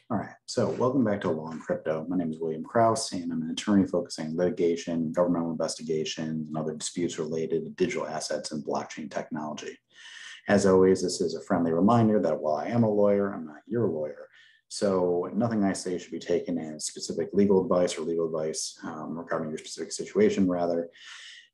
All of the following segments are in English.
All right, so welcome back to Law and Crypto. My name is William Kraus, and I'm an attorney focusing on litigation, governmental investigations, and other disputes related to digital assets and blockchain technology. As always, this is a friendly reminder that while I am a lawyer, I'm not your lawyer. So nothing I say should be taken as specific legal advice or legal advice regarding your specific situation, rather.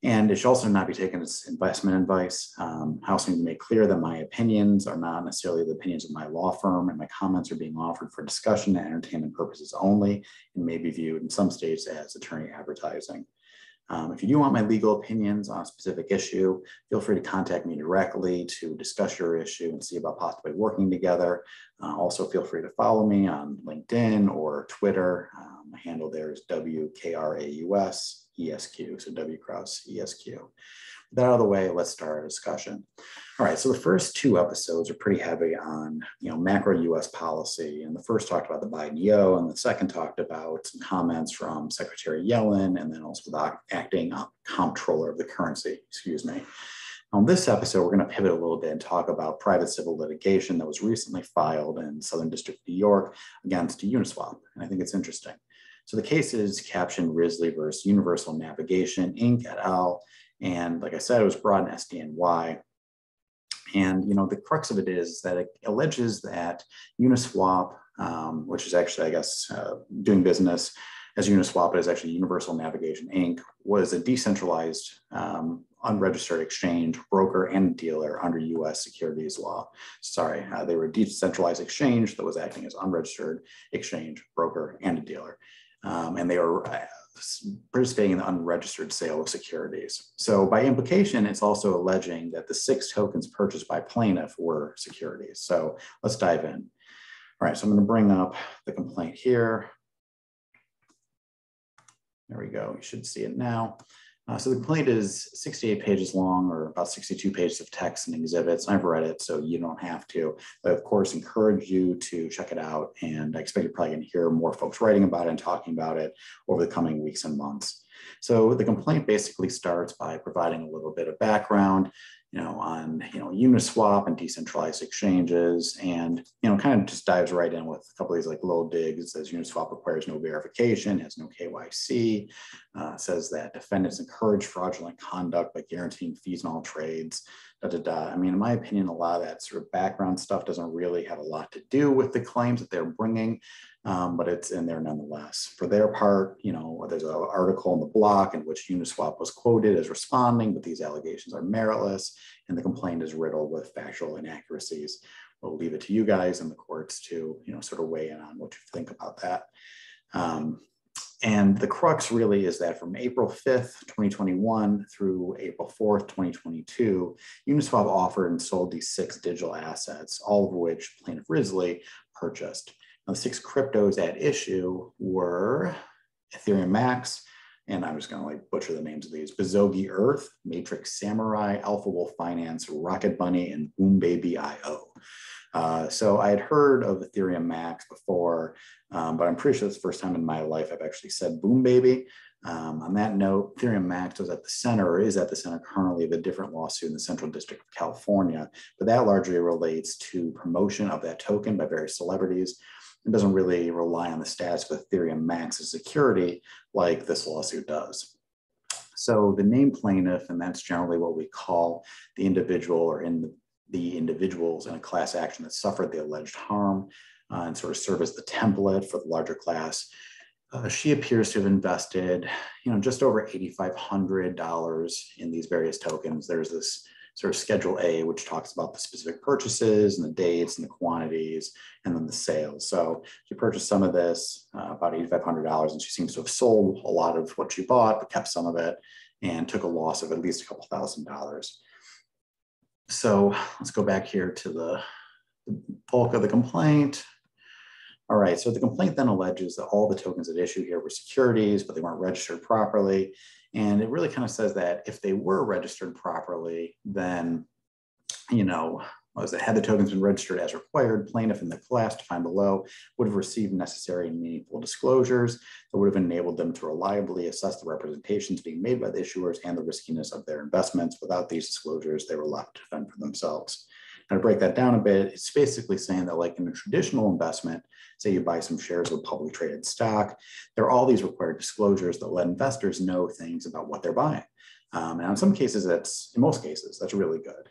And it should also not be taken as investment advice. I also need to make clear that my opinions are not necessarily the opinions of my law firm, and my comments are being offered for discussion and entertainment purposes only, and may be viewed in some states as attorney advertising. If you do want my legal opinions on a specific issue, feel free to contact me directly to discuss your issue and see about possibly working together. Also, feel free to follow me on LinkedIn or Twitter. My handle there is wkraus. ESQ, so wkraus ESQ. With that out of the way, let's start our discussion. All right, so the first two episodes are pretty heavy on macro US policy, and the first talked about the Biden-Yo, and the second talked about some comments from Secretary Yellen, and then also the acting comptroller of the currency, excuse me. On this episode, we're going to pivot a little bit and talk about private civil litigation that was recently filed in Southern District of New York against Uniswap, and I think it's interesting. So the case is captioned Risley versus Universal Navigation, Inc. et al. And like I said, it was brought in SDNY. And the crux of it is that it alleges that Uniswap, which is actually, I guess, doing business as Uniswap, but is actually Universal Navigation, Inc., was a decentralized, unregistered exchange, broker, and dealer under U.S. securities law. Sorry, they were a decentralized exchange that was acting as unregistered exchange, broker, and a dealer. And they are participating in the unregistered sale of securities. So by implication, it's also alleging that the 6 tokens purchased by Plaintiff were securities. So let's dive in. All right, so I'm going to bring up the complaint here. There we go. You should see it now. So the complaint is 68 pages long, or about 62 pages of text and exhibits. I've read it, so you don't have to. But of course, encourage you to check it out. And I expect you're probably going to hear more folks writing about it and talking about it over the coming weeks and months. So the complaint basically starts by providing a little bit of background, on Uniswap and decentralized exchanges, and kind of just dives right in with a couple of these like little digs. It says Uniswap requires no verification, has no KYC, says that defendants encourage fraudulent conduct by guaranteeing fees on all trades. I mean, in my opinion, a lot of that sort of background stuff doesn't really have a lot to do with the claims that they're bringing, but it's in there nonetheless. For their part, there's an article in the block in which Uniswap was quoted as responding, but these allegations are meritless, and the complaint is riddled with factual inaccuracies. We'll leave it to you guys and the courts to, sort of weigh in on what you think about that. And the crux really is that from April 5th, 2021 through April 4th, 2022, Uniswap offered and sold these 6 digital assets, all of which Plaintiff Risley purchased. Now, the 6 cryptos at issue were Ethereum Max, and I'm just going to butcher the names of these: Bizogi Earth, Matrix Samurai, Alpha Wolf Finance, Rocket Bunny, and Boom Baby IO. So I had heard of Ethereum Max before, but I'm pretty sure it's the first time in my life I've actually said Boom Baby. On that note, Ethereum Max was at the center, or is at the center currently, of a different lawsuit in the Central District of California, but that largely relates to promotion of that token by various celebrities. It doesn't really rely on the status of Ethereum Max as security like this lawsuit does. So the name plaintiff, and that's generally what we call the individual or the individuals in a class action that suffered the alleged harm, and sort of serve as the template for the larger class. She appears to have invested, just over $8,500 in these various tokens. There's this sort of Schedule A, which talks about the specific purchases and the dates and the quantities, and then the sales. So she purchased some of this, about $8,500, and she seems to have sold a lot of what she bought, but kept some of it and took a loss of at least a couple $1,000s. So let's go back here to the bulk of the complaint. All right, so the complaint then alleges that all the tokens at issue here were securities, but they weren't registered properly. And it really kind of says that if they were registered properly, then, had the tokens been registered as required, plaintiff in the class defined below would have received necessary and meaningful disclosures that would have enabled them to reliably assess the representations being made by the issuers and the riskiness of their investments. Without these disclosures, they were left to fend for themselves. Now, to break that down a bit, it's basically saying that like in a traditional investment, say you buy some shares of publicly traded stock, there are all these required disclosures that let investors know things about what they're buying. And in some cases, in most cases, that's really good.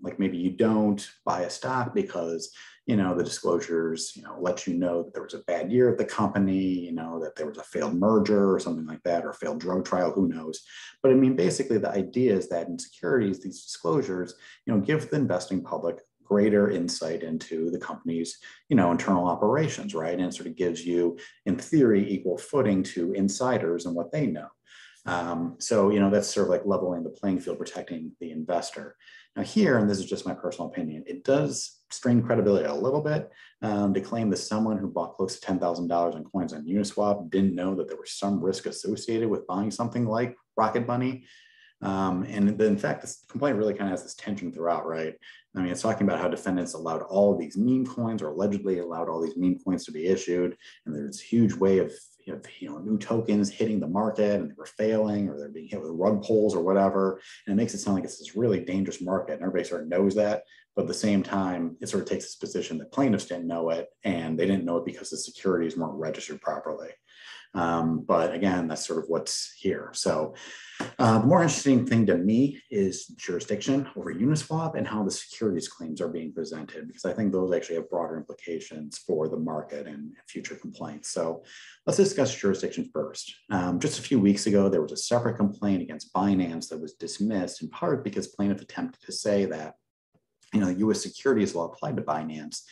Like maybe you don't buy a stock because, the disclosures, let you know that there was a bad year at the company, that there was a failed merger or something like that, or a failed drug trial, who knows. But I mean, basically the idea is that in securities, these disclosures, give the investing public greater insight into the company's, internal operations, right? And it sort of gives you, in theory, equal footing to insiders and what they know. So, that's sort of like leveling the playing field, protecting the investor. Now here, and this is just my personal opinion, it does strain credibility a little bit to claim that someone who bought close to $10,000 in coins on Uniswap didn't know that there was some risk associated with buying something like Rocket Bunny. And in fact, this complaint really kind of has this tension throughout, right? I mean, it's talking about how defendants allowed all of these meme coins, or allegedly allowed all these meme coins to be issued. And there's a huge wave of new tokens hitting the market, and they were failing, or they're being hit with rug pulls or whatever. And it makes it sound like it's this really dangerous market, and everybody sort of knows that. But at the same time, it sort of takes this position that plaintiffs didn't know it, and they didn't know it because the securities weren't registered properly. But again, that's sort of what's here. So the more interesting thing to me is jurisdiction over Uniswap and how the securities claims are being presented, because I think those actually have broader implications for the market and future complaints. So let's discuss jurisdiction first. Just a few weeks ago, there was a separate complaint against Binance that was dismissed, in part because plaintiff attempted to say that U.S. securities law applied to Binance,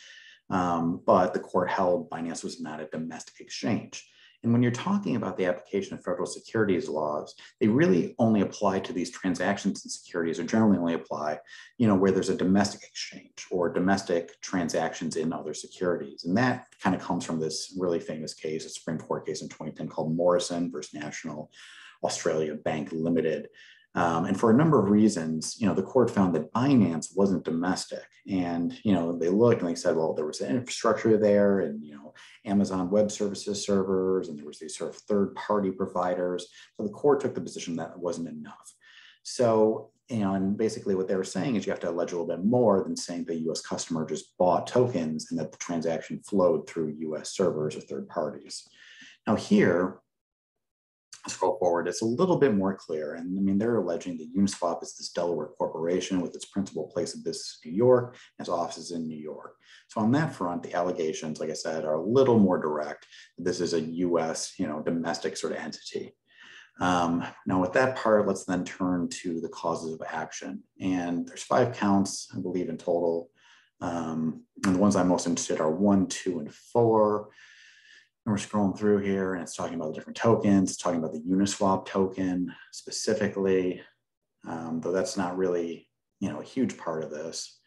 but the court held Binance was not a domestic exchange. And when you're talking about the application of federal securities laws, they really only apply to these transactions in securities, or generally only apply, where there's a domestic exchange or domestic transactions in other securities. And that kind of comes from this really famous case, a Supreme Court case in 2010 called Morrison versus National Australia Bank Limited. And for a number of reasons, the court found that Binance wasn't domestic. And, they looked and they said, well, there was an infrastructure there, and, Amazon Web Services servers, and there was these sort of third-party providers. So the court took the position that it wasn't enough. So, and basically what they were saying is you have to allege a little bit more than saying the U.S. customer just bought tokens and that the transaction flowed through U.S. servers or third parties. Now here, scroll forward, it's a little bit more clear. And I mean, they're alleging that Uniswap is this Delaware corporation with its principal place of business in New York, has offices in New York. So on that front, the allegations, like I said, are a little more direct. This is a US, domestic sort of entity. Now with that part, let's then turn to the causes of action. And there's 5 counts, I believe, in total. And the ones I'm most interested in are 1, 2, and 4. And we're scrolling through here, and it's talking about the different tokens. It's talking about the Uniswap token specifically, though that's not really, a huge part of this.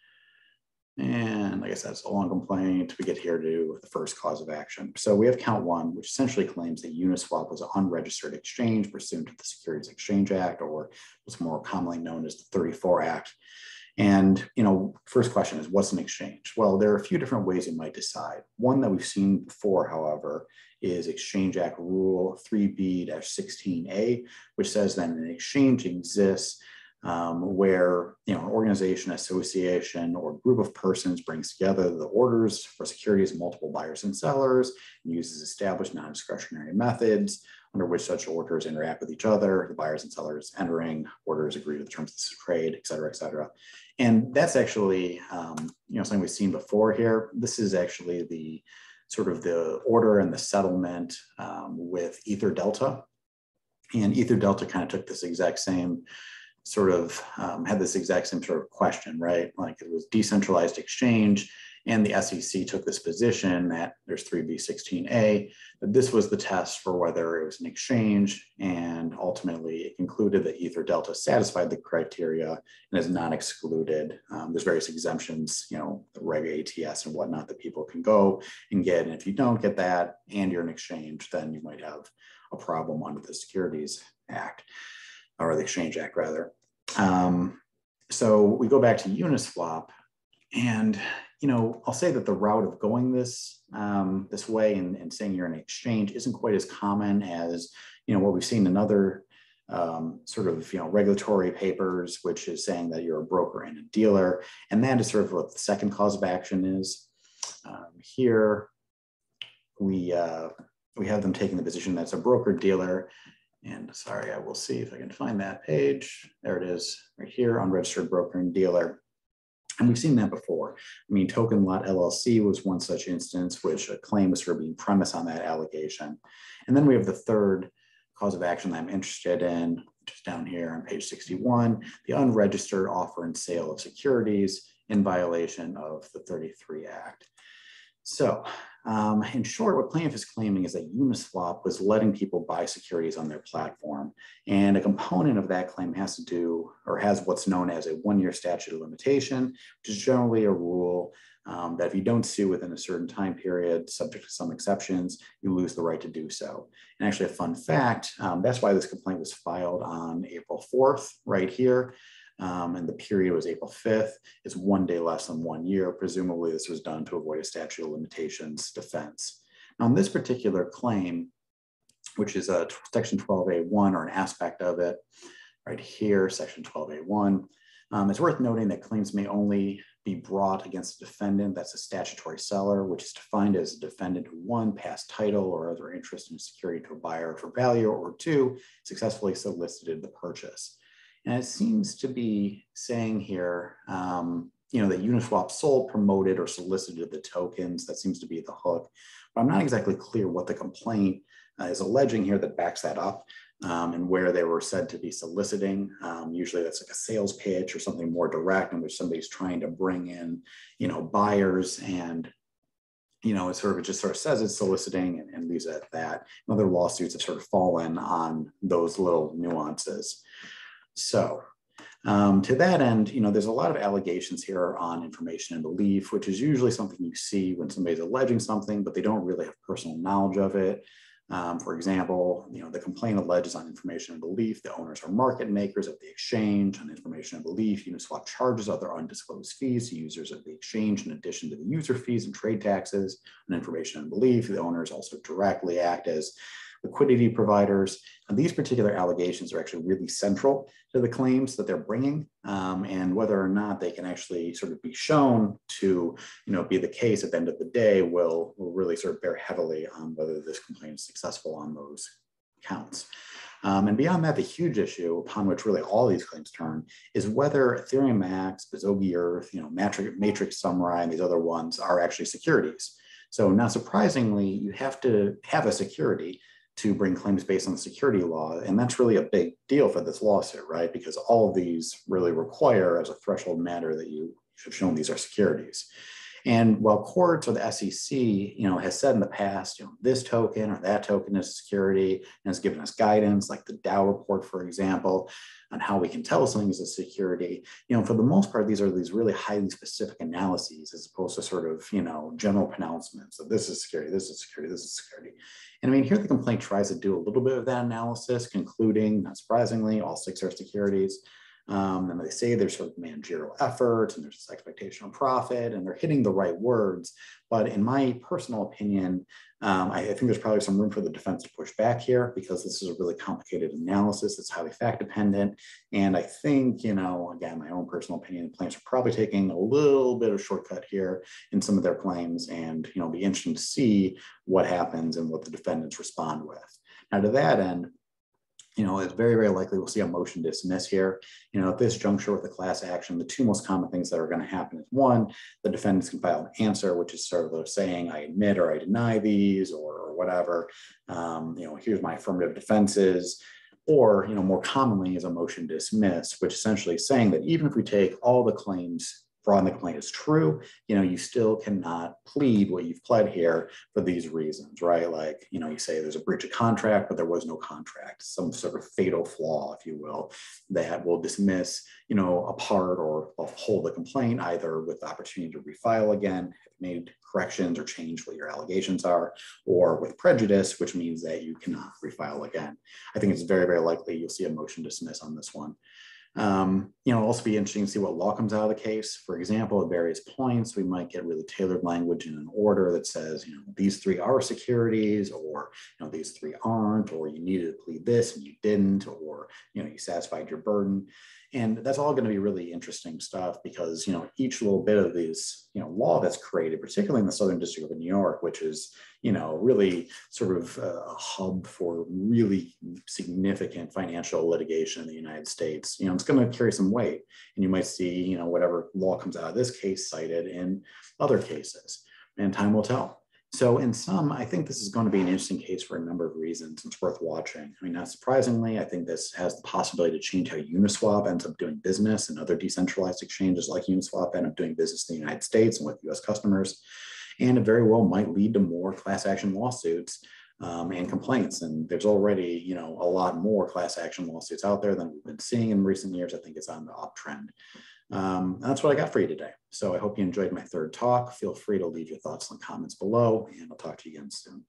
And like I said, it's a long complaint. We get here to the first cause of action. So we have count 1, which essentially claims that Uniswap was an unregistered exchange pursuant to the Securities Exchange Act, or what's more commonly known as the 34 Act. And, first question is, what's an exchange? Well, there are a few different ways you might decide. One that we've seen before, however, is Exchange Act Rule 3B-16A, which says that an exchange exists where an organization, association, or group of persons brings together the orders for securities of multiple buyers and sellers, and uses established non-discretionary methods under which such orders interact with each other, the buyers and sellers entering orders agree to the terms of the trade, et cetera, et cetera. And that's actually something we've seen before here. This is actually the sort of the order and the settlement with Ether Delta. And Ether Delta kind of took this exact same sort of had this exact same sort of question, right? Like it was decentralized exchange, and the SEC took this position that there's 3B-16A, that this was the test for whether it was an exchange, and ultimately it concluded that Ether Delta satisfied the criteria and is not excluded. There's various exemptions, the Reg ATS and whatnot that people can go and get, and if you don't get that and you're an exchange, then you might have a problem under the Securities Act, or the Exchange Act rather. So we go back to Uniswap, and I'll say that the route of going this way and saying you're an exchange isn't quite as common as what we've seen in other sort of, regulatory papers, which is saying that you're a broker and a dealer. And that is sort of what the second cause of action is. Here, we have them taking the position that's a broker dealer. And sorry, I will see if I can find that page. There it is, right here, unregistered broker and dealer. And we've seen that before. I mean, Token Lot LLC was one such instance, which a claim was sort of being premised on that allegation. And then we have the third cause of action that I'm interested in, which is down here on page 61, the unregistered offer and sale of securities in violation of the 33 Act. So in short, what plaintiff is claiming is that Uniswap was letting people buy securities on their platform. And a component of that claim has to do, or has what's known as a 1-year statute of limitation, which is generally a rule that if you don't sue within a certain time period, subject to some exceptions, you lose the right to do so. And actually a fun fact, that's why this complaint was filed on April 4th, right here. And the period was April 5th. It's 1 day less than 1 year. Presumably this was done to avoid a statute of limitations defense. Now in this particular claim, which is a section 12A1 or an aspect of it, right here, section 12A1, it's worth noting that claims may only be brought against a defendant that's a statutory seller, which is defined as a defendant who 1, passed title or other interest in a security to a buyer for value, or 2, successfully solicited the purchase. And it seems to be saying here, that Uniswap sold, promoted, or solicited the tokens. That seems to be the hook. But I'm not exactly clear what the complaint is alleging here that backs that up, and where they were said to be soliciting. Usually that's like a sales pitch or something more direct in which somebody's trying to bring in, buyers, and it sort of says it's soliciting and leaves it at that. And other lawsuits have sort of fallen on those little nuances. So to that end, there's a lot of allegations here on information and belief, which is usually something you see when somebody's alleging something, but they don't really have personal knowledge of it. For example, the complaint alleges on information and belief, the owners are market makers of the exchange. On information and belief, Uniswap charges other undisclosed fees to users of the exchange in addition to the user fees and trade taxes. On information and belief, the owners also directly act as liquidity providers. And these particular allegations are actually really central to the claims that they're bringing, and whether or not they can actually sort of be shown to be the case at the end of the day will really sort of bear heavily on whether this complaint is successful on those counts. And beyond that, the huge issue upon which really all these claims turn is whether Ethereum Max, Bazogi Earth, Matrix Samurai, and these other ones are actually securities. So not surprisingly, you have to have a security to bring claims based on the security law. And that's really a big deal for this lawsuit, right? Because all of these really require as a threshold matter that you have shown these are securities. And while courts or the SEC, has said in the past, this token or that token is a security and has given us guidance, like the Dow report, for example, on how we can tell something is a security, for the most part, these are these really highly specific analyses as opposed to sort of, general pronouncements that this is security, this is security, this is security. And I mean, here the complaint tries to do a little bit of that analysis, concluding, not surprisingly, all 6 are securities. And they say there's sort of managerial effort and there's this expectation of profit and they're hitting the right words. But in my personal opinion, I think there's probably some room for the defense to push back here because this is a really complicated analysis. It's highly fact dependent. And I think, again, my own personal opinion, the plaintiffs are probably taking a little bit of shortcut here in some of their claims, and, be interesting to see what happens and what the defendants respond with. Now, to that end, it's very, very likely we'll see a motion to dismiss here. At this juncture with the class action, the 2 most common things that are going to happen is 1, the defendants can file an answer, which is sort of saying, I admit or I deny these or whatever. Here's my affirmative defenses. Or, more commonly is a motion to dismiss, which essentially is saying that even if we take all the claims fraud in the complaint is true, you still cannot plead what you've pled here for these reasons, right? Like, you say there's a breach of contract, but there was no contract, some sort of fatal flaw, if you will, that will dismiss, a part or a whole of the complaint, either with the opportunity to refile again, made corrections or change what your allegations are, or with prejudice, which means that you cannot refile again. I think it's very, very likely you'll see a motion to dismiss on this one. It'll also be interesting to see what law comes out of the case. For example, at various points, we might get really tailored language in an order that says, these three are securities, or, these three aren't, or you needed to plead this and you didn't, or, you satisfied your burden. And that's all going to be really interesting stuff because, each little bit of these, law that's created, particularly in the Southern District of New York, which is, really sort of a hub for really significant financial litigation in the United States, it's going to carry some weight. And you might see, whatever law comes out of this case cited in other cases, and time will tell. So in sum, I think this is going to be an interesting case for a number of reasons. It's worth watching. I mean, not surprisingly, I think this has the possibility to change how Uniswap ends up doing business, and other decentralized exchanges like Uniswap end up doing business in the United States and with US customers. And it very well might lead to more class action lawsuits and complaints. And there's already, a lot more class action lawsuits out there than we've been seeing in recent years. I think it's on the uptrend. That's what I got for you today. So I hope you enjoyed my third talk. Feel free to leave your thoughts in the comments below, and I'll talk to you again soon.